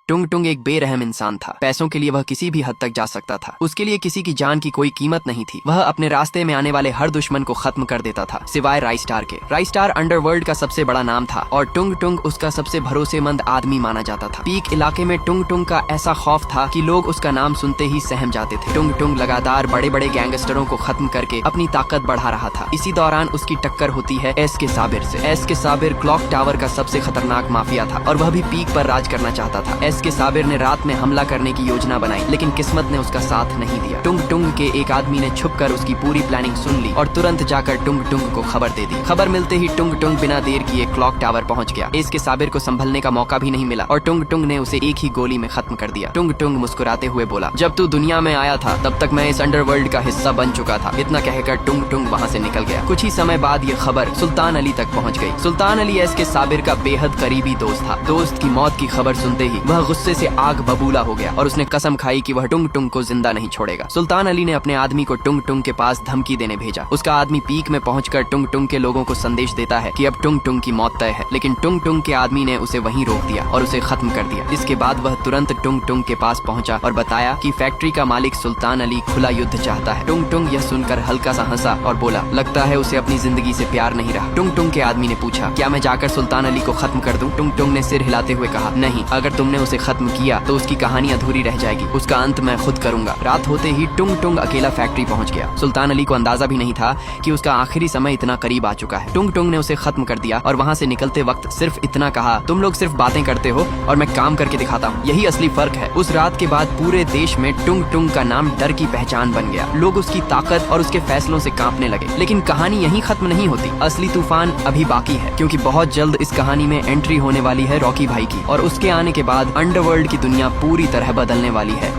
टुंग टुंग एक बेरहम इंसान था। पैसों के लिए वह किसी भी हद तक जा सकता था। उसके लिए किसी की जान की कोई कीमत नहीं थी। वह अपने रास्ते में आने वाले हर दुश्मन को खत्म कर देता था, सिवाय राइस्टार के। राइस्टार अंडरवर्ल्ड का सबसे बड़ा नाम था और टुंग टुंग उसका सबसे भरोसेमंद आदमी माना जाता था। पीक इलाके में टुंग टुंग का ऐसा खौफ था कि लोग उसका नाम सुनते ही सहम जाते थे। टुंग टुंग लगातार बड़े बड़े गैंगस्टरों को खत्म करके अपनी ताकत बढ़ा रहा था। इसी दौरान उसकी टक्कर होती है एस के साबिर से। एस के साबिर क्लॉक टावर का सबसे खतरनाक माफिया था और वह भी पीक पर राज करना चाहता था। एस के साबिर ने रात में हमला करने की योजना बनाई, लेकिन किस्मत ने उसका साथ नहीं दिया। टुंग टुंग के एक आदमी ने छुपकर उसकी पूरी प्लानिंग सुन ली और तुरंत जाकर टुंग टुंग को खबर दे दी। खबर मिलते ही टुंग टुंग बिना देर किए क्लॉक टावर पहुंच गया। एस के साबिर को संभलने का मौका भी नहीं मिला और टुंग टुंग ने उसे एक ही गोली में खत्म कर दिया। टुंग टुंग मुस्कुराते हुए बोला, जब तू दुनिया में आया था तब तक मैं इस अंडरवर्ल्ड का हिस्सा बन चुका था। इतना कहकर टुंग टुंग वहाँ से निकल गया। कुछ ही समय बाद ये खबर सुल्तान अली तक पहुँच गई। सुल्तान अली एस के साबिर का बेहद करीबी दोस्त था। दोस्त की मौत की खबर सुनते ही वह गुस्से से आग बबूला हो गया और उसने कसम खाई कि वह टुंग टुंग को जिंदा नहीं छोड़ेगा। सुल्तान अली ने अपने आदमी को टुंग टुंग के पास धमकी देने भेजा। उसका आदमी पीक में पहुंचकर टुंग टुंग के लोगों को संदेश देता है कि अब टुंग टुंग की मौत तय है, लेकिन टुंग टुंग के आदमी ने उसे वहीं रोक दिया और उसे खत्म कर दिया। इसके बाद वह तुरंत टुंग टुंग के पास पहुंचा और बताया कि फैक्ट्री का मालिक सुल्तान अली खुला युद्ध चाहता है। टुंग टुंग यह सुनकर हल्का सा हंसा और बोला, लगता है उसे अपनी जिंदगी से प्यार नहीं रहा। टुंग टुंग के आदमी ने पूछा, क्या मैं जाकर सुल्तान अली को खत्म कर दूं? टुंग टुंग ने सिर हिलाते हुए कहा, नहीं, अगर तुमने उसे खत्म किया तो उसकी कहानी अधूरी रह जाएगी। उसका अंत मैं खुद करूंगा। रात होते ही टुंग टुंग अकेला फैक्ट्री पहुंच गया। सुल्तान अली को अंदाजा भी नहीं था कि उसका आखिरी समय इतना करीब आ चुका है। टुंग टुंग ने उसे खत्म कर दिया और वहाँ से निकलते वक्त सिर्फ इतना कहा, तुम लोग सिर्फ बातें करते हो और मैं काम करके दिखाता हूँ, यही असली फर्क है। उस रात के बाद पूरे देश में टुंग टुंग का नाम डर की पहचान बन गया। लोग उसकी ताकत और उसके फैसलों से कांपने लगे। लेकिन कहानी यहीं खत्म नहीं होती। असली तूफान अभी बाकी है, क्योंकि बहुत जल्द इस कहानी में एंट्री होने वाली है रॉकी भाई की और उसके आने के बाद अंडरवर्ल्ड की दुनिया पूरी तरह बदलने वाली है।